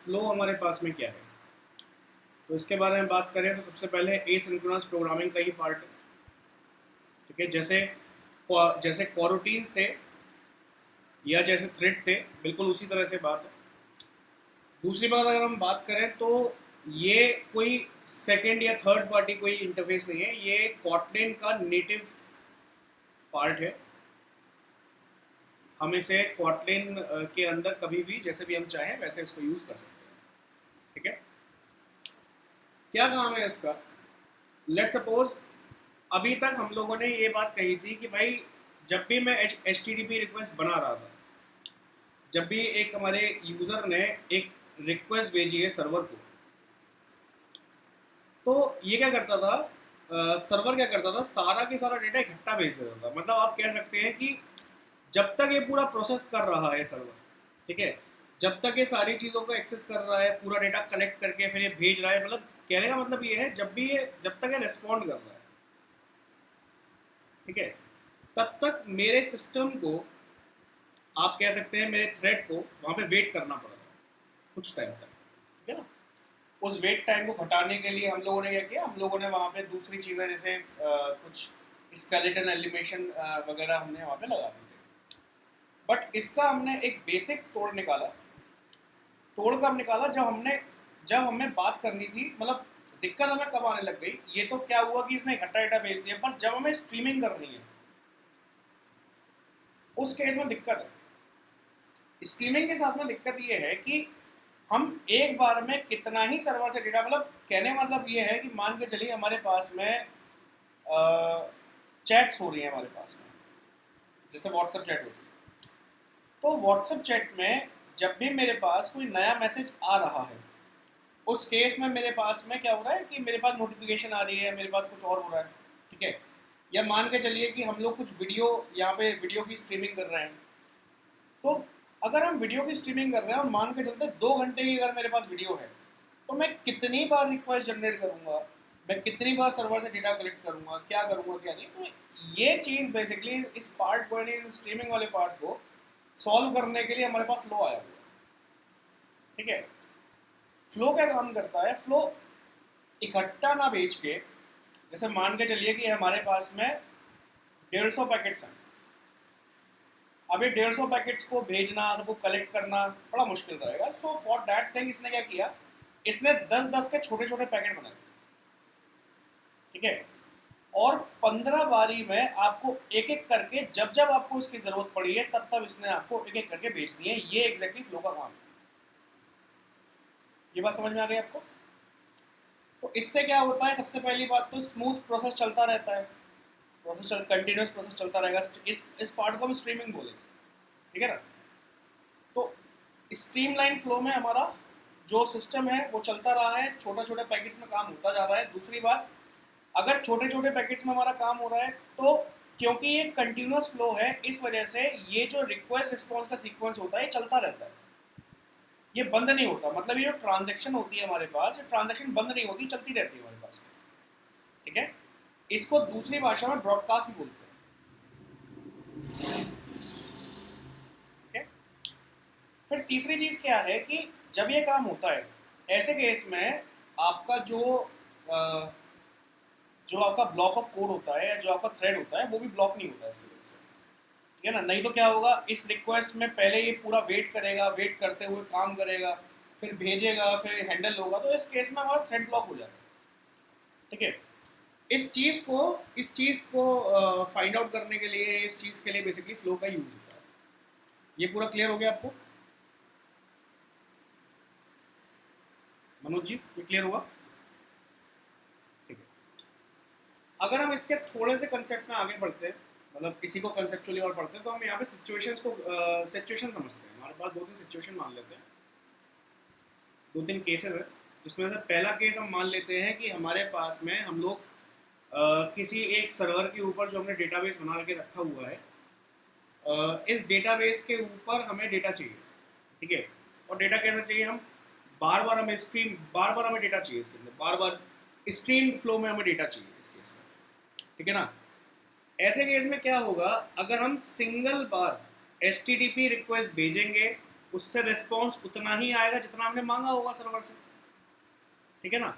Flow हमारे पास में क्या है, तो इसके बारे में बात करें तो सबसे पहले एसिंक्रोनस प्रोग्रामिंग का ही पार्ट है। ठीक है, जैसे जैसे कॉरोटीन्स थे या जैसे थ्रेड थे, बिल्कुल उसी तरह से बात है। दूसरी बात अगर हम बात करें तो ये कोई सेकेंड या थर्ड पार्टी कोई इंटरफेस नहीं है, ये कॉटलिन का नेटिव पार्ट है। हम इसे कॉटलिन के अंदर कभी भी जैसे भी हम चाहें वैसे इसको यूज़ कर सकते हैं। ठीक है, क्या काम है इसका? लेट सपोज अभी तक हम लोगों ने ये बात कही थी कि भाई जब भी मैं H T T P request बना रहा था, जब भी एक हमारे यूज़र ने एक रिक्वेस्ट भेजी है सर्वर को, तो ये क्या करता था, सर्वर क्या करता था, सारा के सारा डेटा इकट्ठा भेज देता था। मतलब आप कह सकते हैं कि जब तक ये पूरा प्रोसेस कर रहा है सर्वर, ठीक है, जब तक ये सारी चीज़ों को एक्सेस कर रहा है, पूरा डेटा कलेक्ट करके फिर ये भेज रहा है, मतलब कहने का मतलब ये है जब तक ये रिस्पॉन्ड कर रहा है, ठीक है, तब तक मेरे सिस्टम को, आप कह सकते हैं मेरे थ्रेड को वहाँ पे वेट करना पड़ रहा है कुछ टाइम तक। ठीक है ना, उस वेट टाइम को घटाने के लिए हम लोगों ने क्या किया, हम लोगों ने वहाँ पे दूसरी चीज़ें जैसे कुछ स्केलेटन एलिमेशन वगैरह हमने वहाँ पे लगा दी थे। बट इसका हमने एक बेसिक तोड़ निकाला। तोड़ कब निकाला? जब हमें बात करनी थी, मतलब दिक्कत हमें कब आने लग गई, ये तो क्या हुआ कि इसने इकट्ठा डेटा भेज दिया, पर जब हमें स्ट्रीमिंग करनी है उस केस में दिक्कत है। स्ट्रीमिंग के साथ में दिक्कत ये है कि हम एक बार में कितना ही सर्वर से डेटा, मतलब कहने का मतलब ये है कि मान के चलिए हमारे पास में चैट्स हो रही है हमारे पास में, जैसे व्हाट्सएप चैट होती है, तो व्हाट्सएप चैट में जब भी मेरे पास कोई नया मैसेज आ रहा है, उस केस में मेरे पास में क्या हो रहा है कि मेरे पास नोटिफिकेशन आ रही है, मेरे पास कुछ और हो रहा है। ठीक है, या मान के चलिए कि हम लोग कुछ वीडियो, यहाँ पे वीडियो की स्ट्रीमिंग कर रहे हैं, तो अगर हम वीडियो की स्ट्रीमिंग कर रहे हैं और मान के चलते 2 घंटे की अगर मेरे पास वीडियो है, तो मैं कितनी बार रिक्वेस्ट जनरेट करूंगा, मैं कितनी बार सर्वर से डेटा कलेक्ट करूंगा, क्या करूंगा क्या नहीं। तो ये चीज़ बेसिकली इस पार्ट को, यानी स्ट्रीमिंग वाले पार्ट को सॉल्व करने के लिए हमारे पास फ्लो आया हुआ है। ठीक है, फ्लो क्या काम करता है? फ्लो इकट्ठा ना बेच के, जैसे मान के चलिए कि हमारे पास में 150 पैकेट्स हैं, अब ये 150 पैकेट्स को भेजना, सबको कलेक्ट करना बड़ा मुश्किल रहेगा। सो फॉर दैट थिंग इसने क्या किया, इसने 10-10 के छोटे छोटे पैकेट बनाए। ठीक है, और 15 बारी में आपको एक एक करके, जब जब आपको इसकी जरूरत पड़ी है तब तब इसने आपको एक एक करके भेज दिए। ये एग्जैक्टली फ्लो का काम है। ये बात समझ में आ गई आपको? तो इससे क्या होता है, सबसे पहली बात तो स्मूथ प्रोसेस चलता रहता है, कंटिन्यूस प्रोसेस चलता रहेगा। इस पार्ट को हम स्ट्रीमिंग बोलेंगे। ठीक है ना, तो स्ट्रीमलाइन फ्लो में हमारा जो सिस्टम है वो चलता रहा है, छोटे छोटे पैकेट्स में काम होता जा रहा है। दूसरी बात, अगर छोटे छोटे पैकेट्स में हमारा काम हो रहा है तो क्योंकि ये कंटिन्यूस फ्लो है, इस वजह से ये जो रिक्वेस्ट रिस्पॉन्स का सीक्वेंस होता है ये चलता रहता है, ये बंद नहीं होता। मतलब ये जो ट्रांजेक्शन होती है हमारे पास, ये ट्रांजेक्शन बंद नहीं होती, चलती रहती है हमारे पास। ठीक है, इसको दूसरी भाषा में ब्रॉडकास्ट भी बोलते हैं। ठीक है, फिर तीसरी चीज क्या है कि जब ये काम होता है, ऐसे केस में आपका जो आपका ब्लॉक ऑफ कोड होता है या जो आपका थ्रेड होता है वो भी ब्लॉक नहीं होता है इसकी वजह से। ठीक है ना, नहीं तो क्या होगा, इस रिक्वेस्ट में पहले ये पूरा वेट करेगा, वेट करते हुए काम करेगा, फिर भेजेगा, फिर हैंडल होगा, तो इस केस में हमारा थ्रेड ब्लॉक हो जाएगा। ठीक है, इस चीज़ को फाइंड आउट करने के लिए, इस चीज़ के लिए बेसिकली फ्लो का यूज़ होता है। ये पूरा क्लियर हो गया आपको मनोज जी? ये क्लियर हुआ? ठीक है, अगर हम इसके थोड़े से कंसेप्ट में आगे बढ़ते हैं, मतलब किसी को कंसेप्चुअली और पढ़ते हैं, तो हम यहाँ पे सिचुएशन समझते हैं। हमारे पास 2-3 सिचुएशन मान लेते हैं, 2-3 केसेस है, जिसमें से पहला केस हम मान लेते हैं कि हमारे पास में हम लोग किसी एक सर्वर के ऊपर जो हमने डेटाबेस बना के रखा हुआ है, इस डेटाबेस के ऊपर हमें डेटा चाहिए। ठीक है, और डेटा कैसा चाहिए, हम बार बार हमें डेटा चाहिए इसके अंदर, बार बार स्ट्रीम फ्लो में हमें डेटा चाहिए इस केस में। ठीक है ना, ऐसे केस में क्या होगा, अगर हम सिंगल बार एच रिक्वेस्ट भेजेंगे उससे रिस्पॉन्स उतना ही आएगा जितना हमने मांगा होगा सर्वर से, ठीक है ना।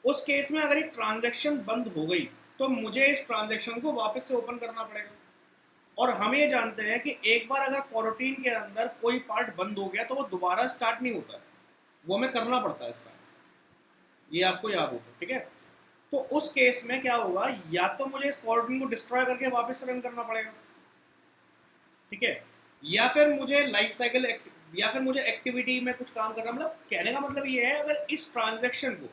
उस केस में अगर एक ट्रांजैक्शन बंद हो गई तो मुझे इस ट्रांजैक्शन को वापस से ओपन करना पड़ेगा। और हम ये जानते हैं कि एक बार अगर कोरोटीन के अंदर कोई पार्ट बंद हो गया तो वो दोबारा स्टार्ट नहीं होता है, वो हमें करना पड़ता है स्टार्ट, ये आपको याद होगा, ठीक है। तो उस केस में क्या होगा, या तो मुझे इस कोरोटीन को डिस्ट्रॉय करके वापस रन करना पड़ेगा, ठीक है, या फिर मुझे लाइफ साइकिल या फिर मुझे एक्टिविटी में कुछ काम करना, मतलब कहने का मतलब ये है अगर इस ट्रांजैक्शन को,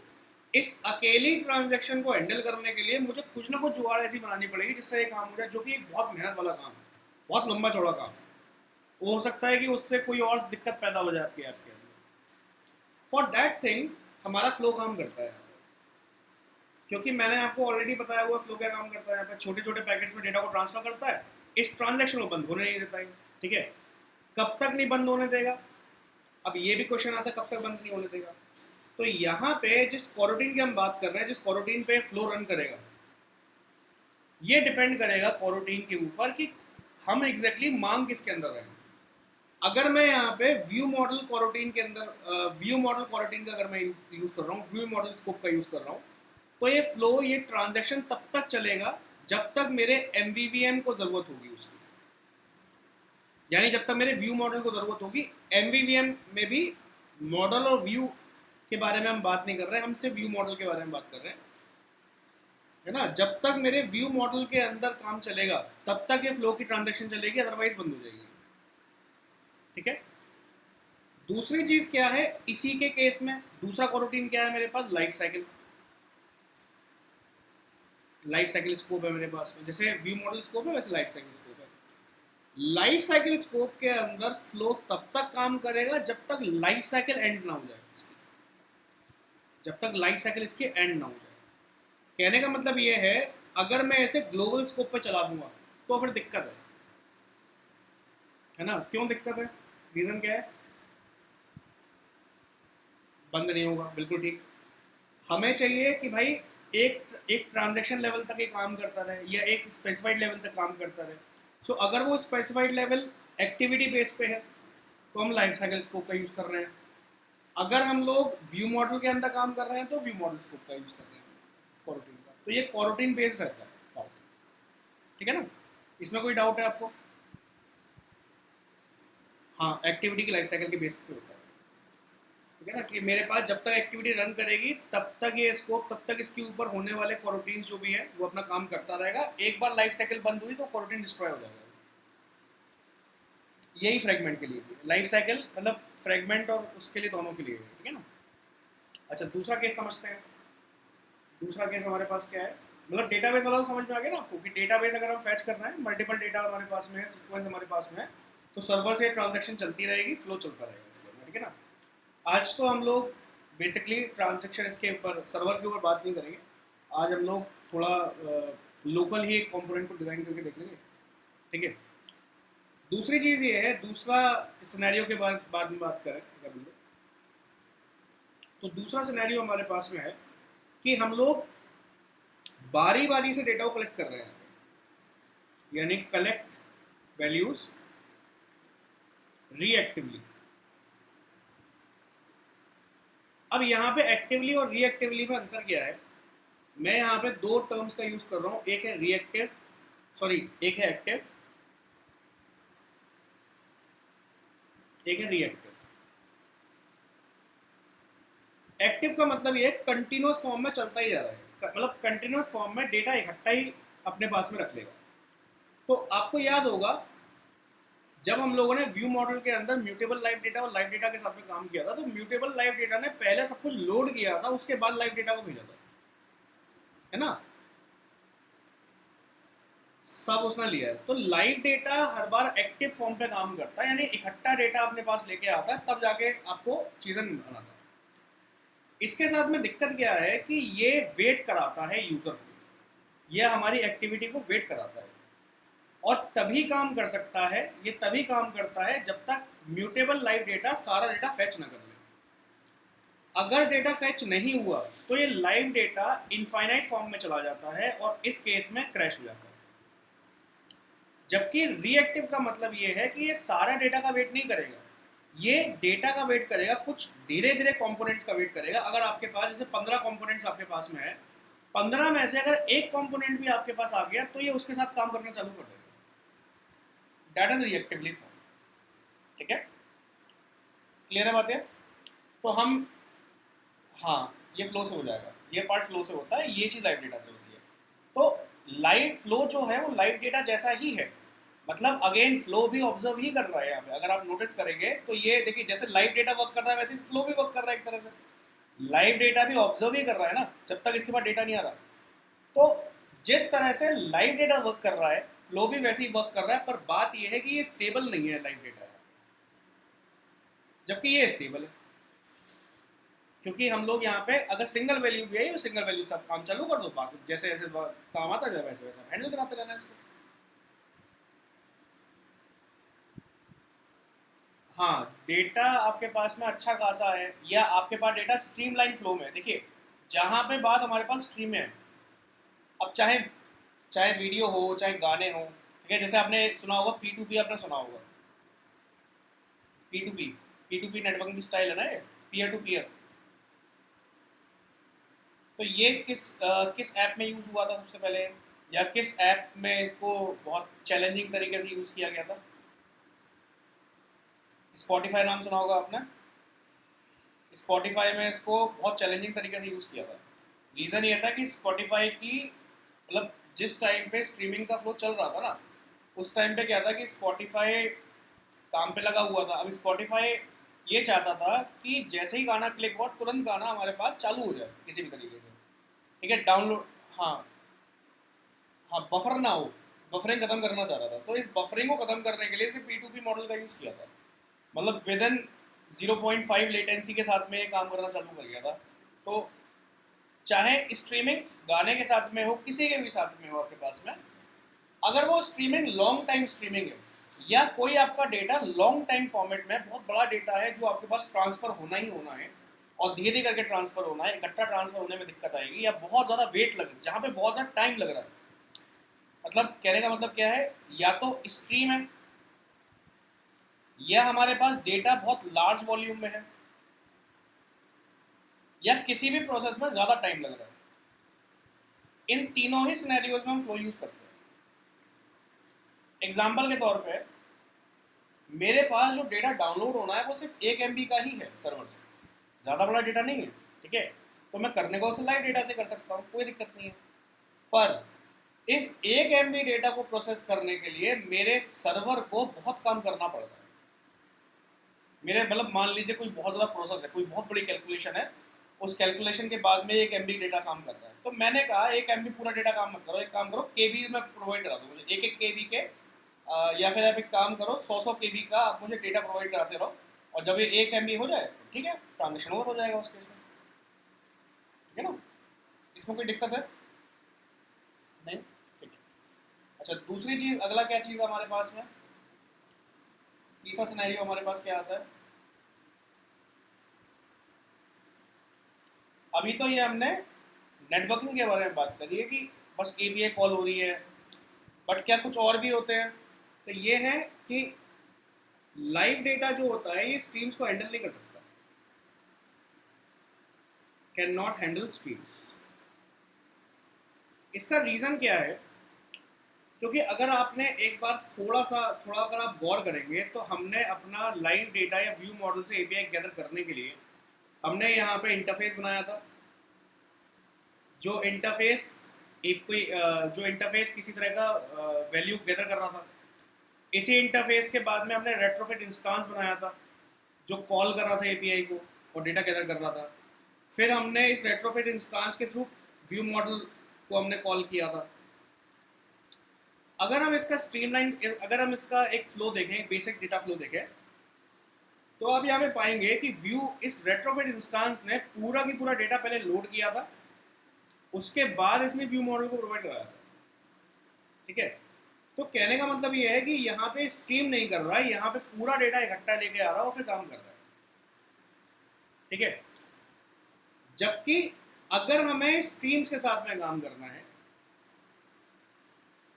इस अकेली ट्रांजैक्शन को हैंडल करने के लिए मुझे कुछ ना कुछ जुगाड़ ऐसी बनानी पड़ेगी जिससे ये काम हो जाए, जो कि एक बहुत मेहनत वाला काम है, बहुत लंबा चौड़ा काम है। हो सकता है कि उससे कोई और दिक्कत पैदा हो जाए आपके ऐप के अंदर। फॉर दैट थिंग हमारा फ्लो काम करता है, क्योंकि मैंने आपको ऑलरेडी बताया हुआ फ्लो क्या काम करता है। यहाँ पे छोटे छोटे पैकेट्स में डेटा को ट्रांसफर करता है, इस ट्रांजैक्शन को बंद होने नहीं देता है, ठीक है। कब तक नहीं बंद होने देगा, अब ये भी क्वेश्चन आता है कब तक बंद नहीं होने देगा। तो यहाँ पे जिस कोरोटीन की हम बात कर रहे हैं, जिस कोरोटीन पे फ्लो रन करेगा, ये डिपेंड करेगा कोरोटीन के ऊपर कि हम एग्जैक्टली मांग किसके अंदर रहे हैं। अगर मैं यहाँ पे व्यू मॉडल कोरोटीन के अंदर व्यू मॉडल कोरोटीन का अगर मैं यूज कर रहा हूँ, व्यू मॉडल स्कोप का यूज कर रहा हूँ, तो ये फ्लो, ये ट्रांजैक्शन तब तक चलेगा जब तक मेरे MVVM को जरूरत होगी उसकी, यानी जब तक मेरे व्यू मॉडल को जरूरत होगी। MVVM में भी मॉडल और व्यू के बारे में हम बात नहीं कर रहे हैं, हम सिर्फ व्यू मॉडल के बारे में बात कर रहे हैं, है ना। जब तक मेरे व्यू मॉडल के अंदर काम चलेगा तब तक ये फ्लो की ट्रांजैक्शन चलेगी, अदरवाइज बंद हो जाएगी, ठीक है। दूसरी चीज क्या है इसी के केस में, दूसरा कोरोटीन क्या है मेरे पास, life cycle. Life cycle scope है मेरे पास में, जैसे व्यू मॉडल स्कोप है वैसे लाइफ साइकिल स्कोप है। लाइफ साइकिल स्कोप के अंदर फ्लो तब तक काम करेगा जब तक लाइफ साइकिल एंड ना हो जाए इसकी, जब तक लाइफ साइकिल इसकी एंड ना हो जाए। कहने का मतलब ये है अगर मैं ऐसे ग्लोबल स्कोप पे चला दूंगा तो फिर दिक्कत है ना। क्यों दिक्कत है, रीजन क्या है, बंद नहीं होगा, बिल्कुल ठीक। हमें चाहिए कि भाई एक एक ट्रांजैक्शन लेवल तक ये काम करता रहे या एक स्पेसिफाइड लेवल तक काम करता रहे। सो अगर वो स्पेसिफाइड लेवल एक्टिविटी बेस पे है तो हम लाइफ साइकिल स्कोप का यूज़ कर रहे हैं। अगर हम लोग व्यू मॉडल के अंदर काम कर रहे हैं तो व्यू मॉडल स्कोप का यूज़ कर रहे हैं कोरोटीन का। तो ये कोरोटीन बेस्ड रहता है पार्ट, ठीक है ना। इसमें कोई डाउट है आपको? हाँ, एक्टिविटी की लाइफ साइकिल के बेस पे होता है, ठीक है ना, कि मेरे पास जब तक एक्टिविटी रन करेगी तब तक ये स्कोप, तब तक इसके ऊपर होने वाले कोरोटीन्स जो भी है वो अपना काम करता रहेगा। एक बार लाइफ साइकिल बंद हुई तो कोरोटीन डिस्ट्रॉय हो जाएगा। यही फ्रेगमेंट के लिए भी लाइफ साइकिल, मतलब फ्रेगमेंट और उसके लिए, दोनों के लिए, ठीक है ना। अच्छा, दूसरा केस समझते हैं। दूसरा केस हमारे पास क्या है, मतलब डेटाबेस वाला तो समझ में आ गया ना आपको कि डेटाबेस अगर हम फैच करना है, मल्टीपल डेटा हमारे पास में है, सीक्वेंस हमारे पास में है, तो सर्वर से ट्रांजैक्शन चलती रहेगी, फ्लो चलता रहेगा इसके अंदर, ठीक है ना। आज तो हम लोग बेसिकली ट्रांजैक्शन इसके ऊपर, सर्वर के ऊपर बात नहीं करेंगे। आज हम लोग थोड़ा लोकल ही एक कंपोनेंट को डिज़ाइन करके देखेंगे, ठीक है। दूसरी चीज़ ये है, दूसरा सिनेरियो के बाद में बात करें अगर हम लोग, तो दूसरा सिनेरियो हमारे पास में है कि हम लोग बारी बारी से डेटा को कलेक्ट कर रहे हैं, यानी कलेक्ट वैल्यूज रीएक्टिवली। अब यहाँ पे एक्टिवली और रीएक्टिवली में अंतर क्या है, मैं यहाँ पे दो टर्म्स का यूज कर रहा हूँ, एक है रिएक्टिव, सॉरी एक है एक्टिव, एक है रिएक्टिव। एक्टिव का मतलब ये कंटिन्यूस फॉर्म में चलता ही जा रहा है, मतलब कंटिन्यूस फॉर्म में डेटा इकट्ठा ही अपने पास में रख लेगा। तो आपको याद होगा जब हम लोगों ने व्यू मॉडल के अंदर म्यूटेबल लाइव डेटा और लाइव डेटा के साथ में काम किया था, तो म्यूटेबल लाइव डेटा ने पहले सब कुछ लोड किया था, उसके बाद लाइव डेटा को भेजा था, है ना, सब उसने लिया है। तो लाइव डेटा हर बार एक्टिव फॉर्म पे काम करता है, यानी इकट्ठा डेटा अपने पास लेके आता है, तब जाके आपको चीजें बनाता है। इसके साथ में दिक्कत क्या है कि ये वेट कराता है यूजर को, ये हमारी एक्टिविटी को वेट कराता है, और तभी काम कर सकता है, ये तभी काम करता है जब तक म्यूटेबल लाइव डेटा सारा डेटा फैच ना कर ले। अगर डेटा फैच नहीं हुआ तो ये लाइव डेटा इनफाइनाइट फॉर्म में चला जाता है और इस केस में क्रैश हो जाता है। जबकि रिएक्टिव का मतलब ये है कि ये सारा डेटा का वेट नहीं करेगा, ये डेटा का वेट करेगा, कुछ धीरे धीरे कंपोनेंट्स का वेट करेगा। अगर आपके पास जैसे 15 कंपोनेंट्स आपके पास में है, 15 में से अगर एक कंपोनेंट भी आपके पास आ गया तो ये उसके साथ काम करना चालू कर देगा। That is reactively form. ठीक है, क्लियर है बात है? तो हम, हाँ, ये फ्लो से हो जाएगा, ये पार्ट फ्लो से होता है, ये चीज़ लाइव डेटा से होती है। तो लाइव फ्लो जो है वो लाइव डेटा जैसा ही है, मतलब अगेन फ्लो भी ऑब्जर्व ही कर रहा है यहाँ पे। अगर आप नोटिस करेंगे तो ये देखिए, जैसे लाइव डेटा वर्क कर रहा है वैसे फ्लो भी वर्क कर रहा है एक तरह से। लाइव डेटा भी ऑब्जर्व ही कर रहा है ना, जब तक इसके पास डेटा नहीं आ रहा। तो जिस तरह से लाइव डेटा वर्क कर रहा है, फ्लो भी वैसे ही वर्क कर रहा है, पर बात यह है कि ये स्टेबल नहीं है लाइव डेटा, जबकि ये स्टेबल है। क्योंकि हम लोग यहाँ पे अगर सिंगल वैल्यू भी है, सिंगल वैल्यू सब काम चालू कर दो, बाकी जैसे जैसे काम आता जाए वैसे वैसे हैंडल कराते रहना इसको। हाँ, डेटा आपके पास में अच्छा खासा है, या आपके पास डेटा स्ट्रीमलाइन फ्लो में है। देखिए, जहाँ पे बात हमारे पास स्ट्रीम में है, अब चाहे चाहे वीडियो हो चाहे गाने हो, ठीक है, जैसे आपने सुना होगा P2P, आपने सुना होगा P2P, P2P नेटवर्किंग की स्टाइल है ना, ये पीयर टू पीयर। तो ये किस ऐप में यूज़ हुआ था सबसे पहले, या किस ऐप में इसको बहुत चैलेंजिंग तरीके से यूज़ किया गया था? स्पॉटिफाई नाम सुना होगा आपने। स्पॉटिफाई में इसको बहुत चैलेंजिंग तरीके से यूज़ किया था। रीज़न ये था कि स्पॉटिफाई की, मतलब जिस टाइम पे स्ट्रीमिंग का फ्लो चल रहा था ना, उस टाइम पे क्या था कि स्पॉटिफाई काम पे लगा हुआ था। अब स्पॉटिफाई ये चाहता था कि जैसे ही गाना क्लिक हुआ तुरंत गाना हमारे पास चालू हो जाए किसी भी तरीके से, ठीक है, डाउनलोड। हाँ, हाँ, बफर ना हो, बफरिंग खत्म करना चाह रहा था। तो इस बफरिंग को खत्म करने के लिए P2P मॉडल का यूज़ किया था, मतलब विद इन 0.5 लेटेंसी के साथ में ये काम करना चालू कर गया था। तो चाहे स्ट्रीमिंग गाने के साथ में हो, किसी के भी साथ में हो आपके पास में, अगर वो स्ट्रीमिंग लॉन्ग टाइम स्ट्रीमिंग है, या कोई आपका डेटा लॉन्ग टाइम फॉर्मेट में बहुत बड़ा डेटा है जो आपके पास ट्रांसफर होना ही होना है, और धीरे धीरे करके ट्रांसफर होना है, इकट्ठा ट्रांसफर होने में दिक्कत आएगी, या बहुत ज़्यादा वेट लगे, जहाँ पे बहुत ज़्यादा टाइम लग रहा है। मतलब कहने का मतलब क्या है, या तो स्ट्रीम है, या हमारे पास डेटा बहुत लार्ज वॉल्यूम में है, या किसी भी प्रोसेस में ज़्यादा टाइम लग रहा है। इन तीनों ही सिनेरियोज में हम फ्लो यूज़ करते हैं। एग्जाम्पल के तौर पे, मेरे पास जो डेटा डाउनलोड होना है वो सिर्फ 1 MB का ही है सर्वर से, ज़्यादा बड़ा डेटा नहीं है, ठीक है। तो मैं करने को उसे लाइव डेटा से कर सकता हूँ, कोई दिक्कत नहीं है। पर इस 1 MB डेटा को प्रोसेस करने के लिए मेरे सर्वर को बहुत काम करना पड़ता है। मेरे मतलब मान लीजिए कोई बहुत ज़्यादा प्रोसेस है, कोई बहुत बड़ी कैलकुलेशन है, उस कैलकुलेशन के बाद में 1 MB डेटा काम कर रहा है। तो मैंने कहा 1 MB पूरा डेटा काम मत करो, एक काम करो KB में प्रोवाइड करा दो मुझे, एक KB के, या फिर आप एक काम करो 100 KB का आप मुझे डेटा प्रोवाइड कराते रहो, और जब ये 1 MB हो जाए तो ठीक है, ट्रांजेक्शन ओवर हो जाएगा उस केस में, ठीक है ना। इसमें कोई दिक्कत है नहीं? ठीक है। अच्छा, दूसरी चीज़, अगला क्या चीज़ हमारे पास में, तीसरा सिनेरियो हमारे पास क्या आता है? अभी तो ये हमने नेटवर्किंग के बारे में बात करी है कि बस API कॉल हो रही है, बट क्या कुछ और भी होते हैं? तो ये है कि लाइव डेटा जो होता है ये स्ट्रीम्स को हैंडल नहीं कर सकता, कैन नॉट हैंडल स्ट्रीम्स। इसका रीज़न क्या है? क्योंकि अगर आपने एक बार थोड़ा अगर आप गौर करेंगे, तो हमने अपना लाइव डेटा या व्यू मॉडल से API गैदर करने के लिए हमने यहाँ पे इंटरफेस बनाया था। जो इंटरफेस जो इंटरफेस किसी तरह का वैल्यू गैदर कर रहा था। इसी इंटरफेस के बाद में हमने रेट्रोफिट इंस्टेंस बनाया था जो कॉल कर रहा था API को और डेटा गैदर कर रहा था। फिर हमने इस रेट्रोफिट इंस्टेंस के थ्रू व्यू मॉडल को हमने कॉल किया था। अगर हम इसका एक फ्लो देखें, बेसिक डेटा फ्लो देखें, तो आप यहाँ पे पाएंगे कि व्यू इस रेट्रोफिट इंस्टेंस ने पूरा की पूरा डेटा पहले लोड किया था, उसके बाद इसने व्यू मॉडल को प्रोवाइड कराया था, ठीक है। तो कहने का मतलब ये है कि यहाँ पे स्ट्रीम नहीं कर रहा है, यहाँ पे पूरा डेटा इकट्ठा लेके आ रहा है और फिर काम कर रहा है, ठीक है। जबकि अगर हमें स्ट्रीम्स के साथ में काम करना है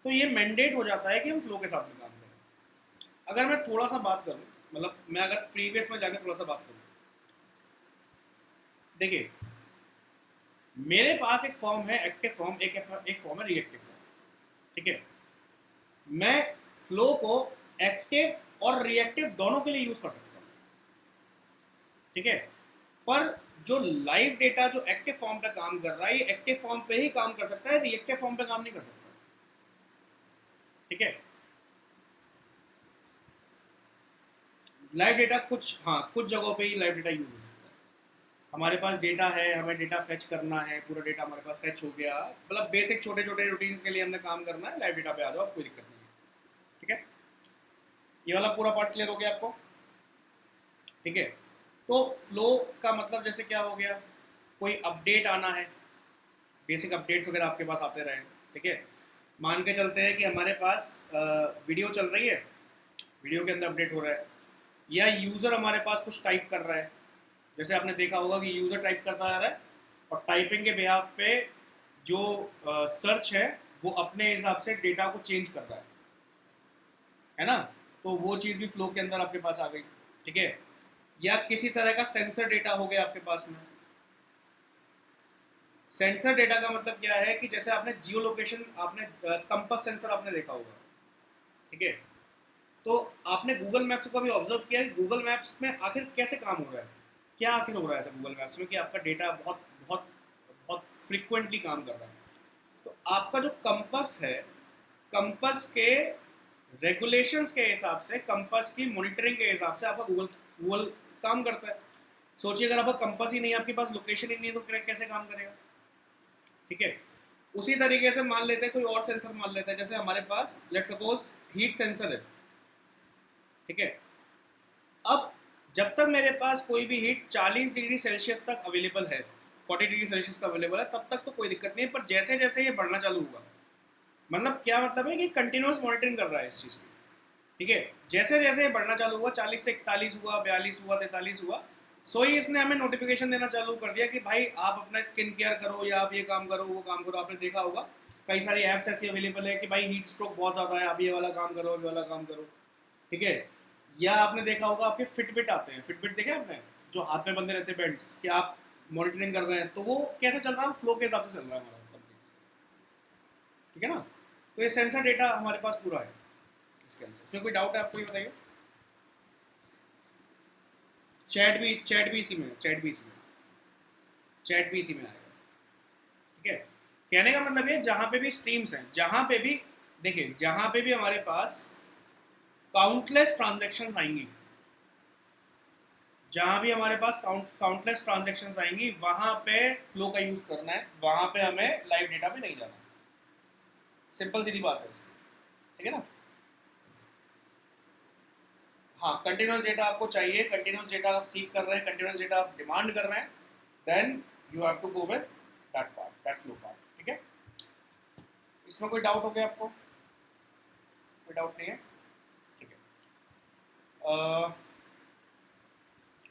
तो ये मैंडेट हो जाता है कि हम फ्लो के साथ में काम करें। अगर मैं थोड़ा सा बात करूं, मतलब मैं अगर प्रीवियस में जाकर थोड़ा सा बात करूँ, देखिए मेरे पास एक फॉर्म है एक्टिव फॉर्म, एक फॉर्म है रिएक्टिव फॉर्म। ठीक है, मैं फ्लो को एक्टिव और रिएक्टिव दोनों के लिए यूज कर सकता हूँ। ठीक है, पर जो लाइव डेटा जो एक्टिव फॉर्म पे काम कर रहा है, ये एक्टिव फॉर्म पे ही काम कर सकता है, रिएक्टिव फॉर्म पे काम नहीं कर सकता। ठीक है, लाइव डेटा कुछ, हाँ कुछ जगहों पे ही लाइव डेटा यूज हो सकता है। हमारे पास डेटा है, हमें डेटा फेच करना है, पूरा डेटा हमारे पास फेच हो गया, मतलब बेसिक छोटे छोटे रूटीन्स के लिए हमने काम करना है, लाइव डेटा पे आ जाओ, कोई दिक्कत नहीं है। ठीक है, ये वाला पूरा पार्ट क्लियर हो गया आपको। ठीक है, तो फ्लो का मतलब जैसे क्या हो गया, कोई अपडेट आना है, बेसिक अपडेट्स वगैरह आपके पास आते रहे। ठीक है, मान के चलते हैं कि हमारे पास वीडियो चल रही है, वीडियो के अंदर अपडेट हो रहा है, या यूज़र हमारे पास कुछ टाइप कर रहा है। जैसे आपने देखा होगा कि यूज़र टाइप करता जा रहा है और टाइपिंग के बिहाफ पे जो सर्च है वो अपने हिसाब से डेटा को चेंज कर रहा है ना, तो वो चीज़ भी फ्लो के अंदर आपके पास आ गई। ठीक है, या किसी तरह का सेंसर डेटा हो गया आपके पास में। सेंसर डेटा का मतलब क्या है कि जैसे आपने जियो लोकेशन, आपने कंपास सेंसर आपने देखा होगा। ठीक है, तो आपने गूगल मैप्स को भी ऑब्जर्व किया कि गूगल मैप्स में आखिर कैसे काम हो रहा है, क्या आखिर हो रहा है ऐसा गूगल मैप्स में कि आपका डेटा बहुत बहुत बहुत फ्रिक्वेंटली काम कर रहा है। तो आपका जो कंपास है, कंपास के रेगुलेशंस के हिसाब से, कंपास की मॉनिटरिंग के हिसाब से आपका गूगल गूगल काम करता है। सोचिए अगर आपका कंपास ही नहीं है, आपके पास लोकेशन ही नहीं है, तो कैसे काम करेगा। ठीक है, उसी तरीके से मान लेते हैं कोई और सेंसर मान लेते हैं, जैसे हमारे पास लेट सपोज हीट सेंसर है। ठीक है, अब जब तक मेरे पास कोई भी हीट 40 डिग्री सेल्सियस तक अवेलेबल है, 40 डिग्री सेल्सियस तक अवेलेबल है, तब तक तो कोई दिक्कत नहीं है। पर जैसे जैसे ये बढ़ना चालू हुआ, मतलब क्या मतलब है कि कंटिन्यूस मॉनिटरिंग कर रहा है इस चीज़ की। ठीक है, जैसे जैसे ये बढ़ना चालू हुआ, 40 से 41 हुआ, 42 हुआ, 43 हुआ, सो ही इसने हमें नोटिफिकेशन देना चालू कर दिया कि भाई आप अपना स्किन केयर करो, या आप ये काम करो, वो काम करो। आपने देखा होगा कई सारी ऐप्स ऐसी अवेलेबल है कि भाई हीट स्ट्रोक बहुत ज़्यादा है, आप ये वाला काम करो, ये वाला काम करो। ठीक है, या आपने देखा होगा आपके फिटबिट आते हैं, फिटबिट देखे आपने, जो हाथ में बंधे रहते हैं बैंड्स, कि आप मॉनिटरिंग कर रहे हैं, तो वो कैसे चल रहा है, फ्लो के हिसाब से चल रहा है हमारा। ठीक है ना, तो ये सेंसर डेटा हमारे पास पूरा है इसके अंदर। इसमें कोई डाउट है आपको, ये बताइए। चैट भी इसी में, चैट भी इसी में आएगा। ठीक है, कहने का मतलब ये, जहाँ पे भी स्ट्रीम्स हैं, जहाँ पे भी देखिए, जहाँ पे भी हमारे पास काउंटलेस ट्रांजैक्शंस आएंगी, जहाँ भी हमारे पास काउंटलेस ट्रांजैक्शंस आएंगी, वहाँ पे फ्लो का यूज़ करना है, वहाँ पे हमें लाइव डेटा पे नहीं जाना। सिंपल सीधी बात है इसकी। ठीक है ना, हाँ कंटिन्यूस डेटा आपको चाहिए, कंटिन्यूस डेटा आप सीख कर रहे हैं, कंटिन्यूस डेटा आप डिमांड कर रहे हैं, then you have to go with that part, that flow part. ठीक है, इसमें कोई डाउट हो गया आपको, कोई डाउट नहीं है। ठीक है,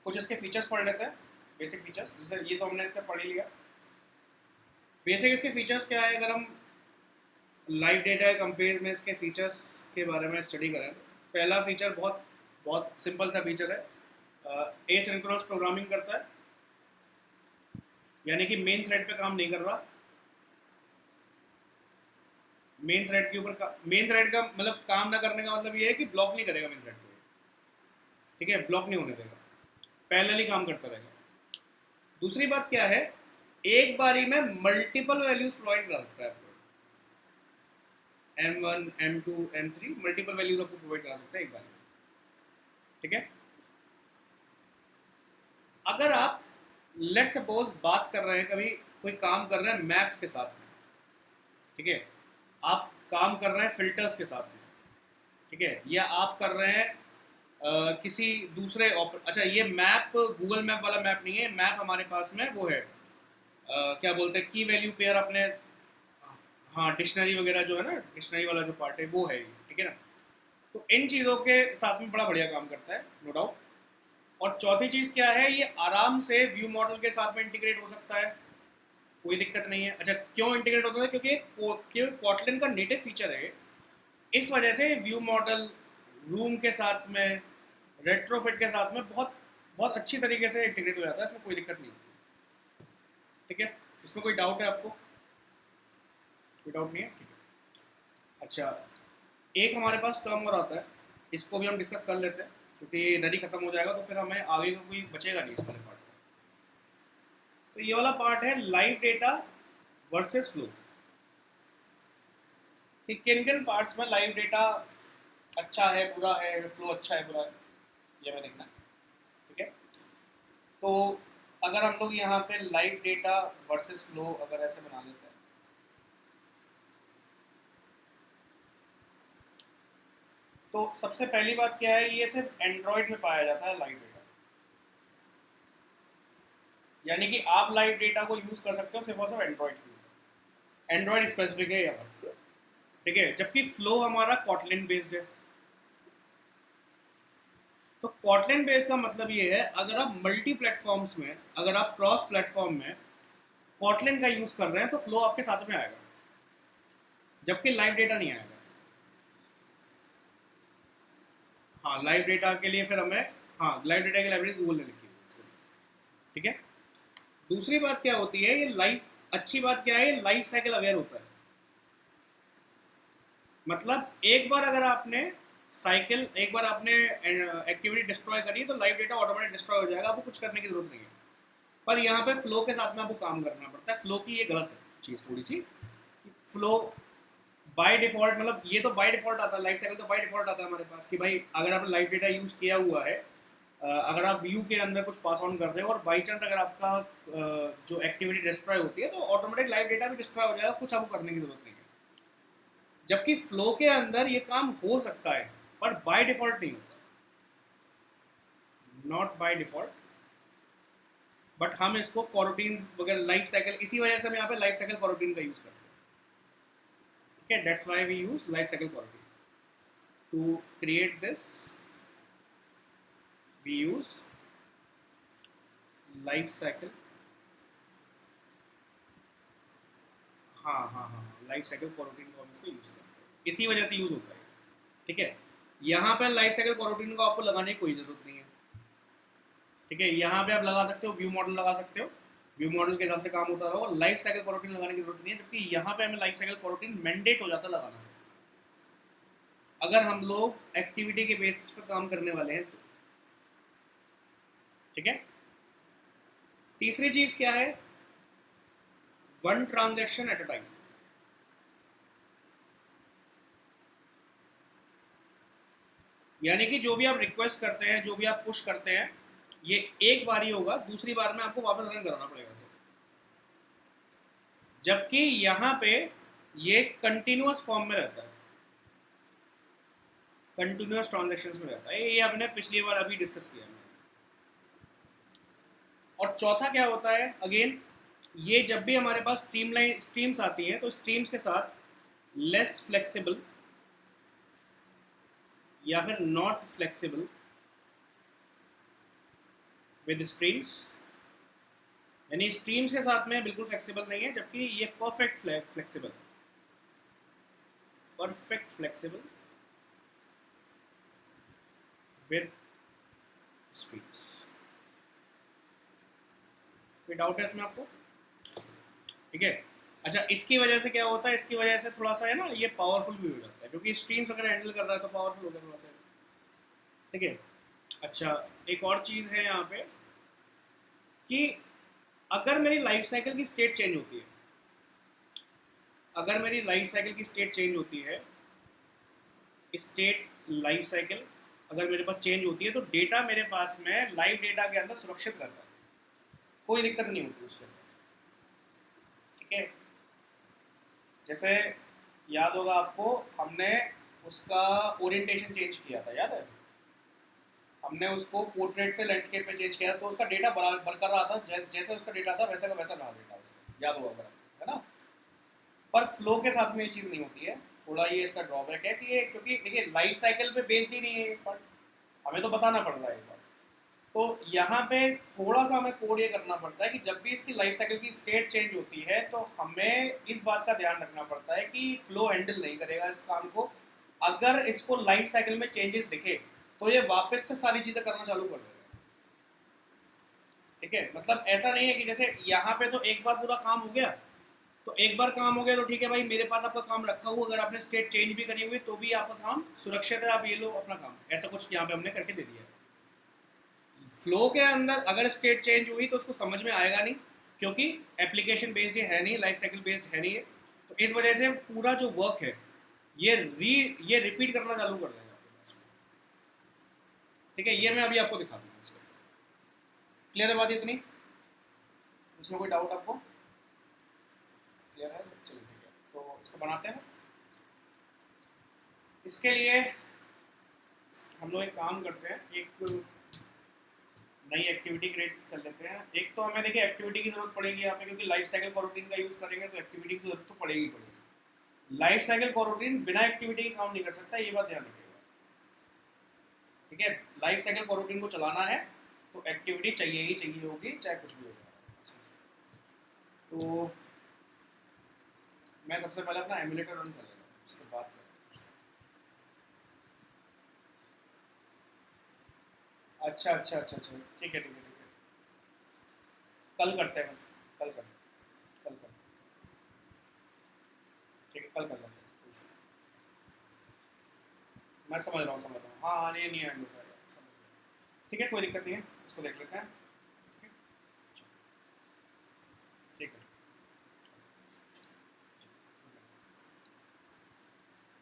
कुछ इसके फीचर्स पढ़ लेते हैं, बेसिक फीचर्स। जैसे ये तो हमने इसका पढ़ ही लिया, बेसिक इसके फीचर्स क्या है। अगर हम लाइव डेटा कंपेयर में इसके फीचर्स के बारे में स्टडी करें, तो पहला फीचर बहुत बहुत सिंपल सा फीचर है, एसिंक्रोनस प्रोग्रामिंग करता है, यानी कि मेन थ्रेड पे काम नहीं कर रहा। मेन थ्रेड के ऊपर मेन थ्रेड का मतलब काम ना करने का मतलब ये है कि ब्लॉक नहीं करेगा मेन थ्रेड को। ठीक है, ब्लॉक नहीं होने देगा, पैरेलली काम करता रहेगा। दूसरी बात क्या है, एक बारी में मल्टीपल वैल्यूज प्रोवाइड कर सकता है आपको, M1 M2 M3 multiple values आपको प्रोवाइड करा सकता है एक बार में। ठीक है, अगर आप लेट सपोज बात कर रहे हैं, कभी कोई काम कर रहे हैं मैप्स के साथ में, ठीक है, आप काम कर रहे हैं फिल्टर्स के साथ में, ठीक है, या आप कर रहे हैं किसी दूसरे अच्छा ये मैप गूगल मैप वाला मैप नहीं है, मैप हमारे पास में वो है, क्या बोलते हैं, की वैल्यू पेयर अपने, हाँ डिक्शनरी वगैरह जो है ना, डिक्शनरी वाला जो पार्ट है वो है। ठीक है ना, तो इन चीज़ों के साथ में बड़ा बढ़िया काम करता है, नो डाउट। और चौथी चीज़ क्या है, ये आराम से व्यू मॉडल के साथ में इंटीग्रेट हो सकता है, कोई दिक्कत नहीं है। अच्छा क्यों इंटीग्रेट हो सकता है, क्योंकि कॉटलिन का नेटिव फीचर है, इस वजह से व्यू मॉडल रूम के साथ में, रेट्रोफिट के साथ में बहुत बहुत अच्छी तरीके से इंटीग्रेट हो जाता है, इसमें कोई दिक्कत नहीं होती। ठीक है, इसमें कोई डाउट है आपको? कोई डाउट नहीं है, ठीक है। अच्छा, एक हमारे पास टर्म और आता है, इसको भी हम डिस्कस कर लेते हैं क्योंकि इधर ही खत्म हो जाएगा तो फिर हमें आगे का कोई बचेगा नहीं इस वाले पार्ट में। तो ये वाला पार्ट है लाइव डेटा वर्सेस फ्लो, कि किन किन पार्ट्स में लाइव डेटा अच्छा है बुरा है, फ्लो अच्छा है बुरा है, ये हमें देखना है। ठीक है, तो अगर हम लोग यहाँ पे लाइव डेटा वर्सेस फ्लो अगर ऐसे बना लेते हैं, तो सबसे पहली बात क्या है, ये सिर्फ एंड्रॉयड में पाया जाता है लाइव डेटा, यानी कि आप लाइव डेटा को यूज कर सकते हो सिर्फ और सिर्फ एंड्रॉयड की, एंड्रॉयड स्पेसिफिक है यहाँ पर। ठीक है, जबकि फ्लो हमारा कॉटलिन बेस्ड है। तो कॉटलिन बेस्ड का मतलब ये है, अगर आप मल्टी प्लेटफॉर्म्स में, अगर आप क्रॉस प्लेटफॉर्म में कॉटलिन का यूज कर रहे हैं तो फ्लो आपके साथ में आएगा, जबकि लाइव डेटा नहीं आएगा। हाँ, लाइव डेटा के लिए फिर हमें, हाँ लाइव डेटा की लाइब्रेरी गूगल ने लिखी हुई है इसके लिए। ठीक है, दूसरी बात क्या होती है, ये लाइफ, अच्छी बात क्या है, ये लाइफ साइकिल अवेयर होता है। मतलब एक बार अगर आपने साइकिल, एक बार आपने एक्टिविटी डिस्ट्रॉय करी तो लाइफ डेटा ऑटोमेटिक डिस्ट्रॉय हो जाएगा, आपको कुछ करने की जरूरत नहीं है। पर यहाँ पे फ्लो के साथ में आपको काम करना पड़ता है। फ्लो की ये गलत चीज़ थोड़ी सी, फ्लो बाय डिफॉल्ट, मतलब ये तो बाय डिफॉल्ट आता है, लाइफ साइकिल तो बाय डिफॉल्ट आता है हमारे पास कि भाई अगर आपने लाइव डेटा यूज़ किया हुआ है, अगर आप व्यू के अंदर कुछ पास ऑन कर रहे हो और बाई चांस अगर आपका जो एक्टिविटी डिस्ट्रॉय होती है तो ऑटोमेटिक लाइव डेटा भी डिस्ट्रॉय हो जाएगा, कुछ आपको करने की जरूरत नहीं है। जबकि फ्लो के अंदर ये काम हो सकता है पर बाय डिफॉल्ट नहीं होता, नॉट बाय डिफॉल्ट। बट हम इसको कॉरोटीन वगैरह लाइफ साइकिल, इसी वजह से हम यहाँ पे लाइफ साइकिल कॉरोटीन का यूज करते हैं। ठीक है, that's why we use life cycle coroutine to create this, we use life cycle, हाँ हाँ हाँ, लाइफ साइकिल कॉरोटीन को हम इसको यूज करते हैं, इसी वजह से यूज होता है। ठीक है, यहाँ पे लाइफ साइकिल कॉरोटीन को आपको लगाने की कोई जरूरत नहीं है। ठीक है, यहाँ पे आप लगा सकते हो, व्यू मॉडल लगा सकते हो, व्यू मॉडल के हिसाब से काम होता रहो, लाइफ साइकिल कॉरोटीन लगाने की जरूरत नहीं है। जबकि यहाँ पे हमें लाइफ साइकिल कॉरोटीन मैंडेट हो जाता लगाना, अगर हम लोग एक्टिविटी के बेसिस पर काम करने वाले हैं तो। ठीक है, तीसरी चीज क्या है, one transaction at a time. यानी कि जो भी आप रिक्वेस्ट करते हैं, जो भी आप पुश करते हैं, ये एक बार ही होगा, दूसरी बार में आपको वापस रन कराना पड़ेगा सर। जबकि यहाँ पे ये कंटिन्यूअस फॉर्म में रहता है, कंटिन्यूअस ट्रांजैक्शंस में रहता है, ये आपने पिछली बार अभी डिस्कस किया है। और चौथा क्या होता है, अगेन ये जब भी हमारे पास स्ट्रीम्स आती हैं तो स्ट्रीम्स के साथ लेस फ्लेक्सिबल या फिर नॉट फ्लेक्सिबल विद स्ट्रीम्स, यानी स्ट्रीम्स के साथ में बिल्कुल फ्लेक्सिबल नहीं है, जबकि ये perfect flexible, perfect flexible with streams. कोई डाउट है इसमें आपको? ठीक है, अच्छा इसकी वजह से क्या होता है, इसकी वजह से थोड़ा सा है ना, ये पावरफुल भी हो जाता है क्योंकि स्ट्रीम्स अगर हैंडल कर रहा है तो पावरफुल हो गया थोड़ा सा। ठीक है, अच्छा एक और चीज़ है यहाँ पे कि अगर मेरी लाइफ साइकिल की स्टेट चेंज होती है, अगर मेरी लाइफ साइकिल की स्टेट चेंज होती है, स्टेट लाइफ साइकिल अगर मेरे पास चेंज होती है तो डेटा मेरे पास में लाइव डेटा के अंदर सुरक्षित रहता है, कोई दिक्कत नहीं होती उसके अंदर। ठीक है, जैसे याद होगा आपको, हमने उसका ओरिएंटेशन चेंज किया था, याद है? हमने उसको पोर्ट्रेट से लैंडस्केप में चेंज किया तो उसका डेटा बरकरार रहा था, जैसे उसका डेटा था वैसा का वैसा रहा डेटा उसका, याद होगा है ना? पर फ्लो के साथ में ये चीज़ नहीं होती है, थोड़ा ये इसका ड्रॉबैक है कि ये, क्योंकि देखिए लाइफ साइकिल पे बेस्ड ही नहीं है एक पार्ट, हमें तो बताना पड़ रहा है एक बार। तो यहाँ पे थोड़ा सा हमें कोड ये करना पड़ता है कि जब भी इसकी लाइफ साइकिल की स्टेट चेंज होती है तो हमें इस बात का ध्यान रखना पड़ता है कि फ्लो हैंडल नहीं करेगा इस काम को, अगर इसको लाइफ साइकिल में चेंजेस दिखे तो ये वापस से सारी चीज़ें करना चालू कर देगा। ठीक है, मतलब ऐसा नहीं है कि जैसे यहाँ पे तो एक बार पूरा काम हो गया, तो एक बार काम हो गया तो ठीक है भाई, मेरे पास आपका काम रखा हुआ, अगर आपने स्टेट चेंज भी करी हुई तो भी आपका काम सुरक्षित है, आप ये लो अपना काम, ऐसा कुछ यहाँ पे हमने करके दे दिया है। फ्लो के अंदर अगर स्टेट चेंज हुई तो उसको समझ में आएगा नहीं, क्योंकि एप्लीकेशन बेस्ड है नहीं, लाइफ साइकिल बेस्ड है नहीं है, तो इस वजह से पूरा जो वर्क है ये रिपीट करना चालू कर देगा आपके पास में। ठीक है, ये मैं अभी आपको दिखा दूंगा इसका। क्लियर है बात इतनी? इसमें कोई डाउट आपको? क्लियर है? चलिए ठीक है, तो इसको बनाते हैं। इसके लिए हम लोग एक काम करते हैं, एक नई एक्टिविटी क्रिएट कर लेते हैं। एक तो हमें देखिए एक्टिविटी की जरूरत पड़ेगी यहाँ पे, क्योंकि लाइफ साइकिल कॉरोटीन का यूज़ करेंगे तो एक्टिविटी की जरूरत तो पड़ेगी पड़ेगी। लाइफ साइकिल कॉरोटीन बिना एक्टिविटी के काम नहीं कर सकता, ये बात ध्यान रखिएगा। ठीक है, लाइफ साइकिल कॉरोटीन को चलाना है तो एक्टिविटी चाहिए ही चाहिए होगी, चाहे कुछ भी होगा। तो मैं सबसे पहले अपना एमुलेटर रन कर लेता हूँ, उसके बाद अच्छा अच्छा अच्छा अच्छा, ठीक है ठीक है ठीक है, कल करते हैं, कल करते हैं, कल करते हैं। ठीक है, कल कर लेते हैं। मैं समझ रहा हूँ, समझ रहा हूँ, हाँ हाँ, ये नहीं है। ठीक है, कोई दिक्कत नहीं है, इसको देख लेते हैं।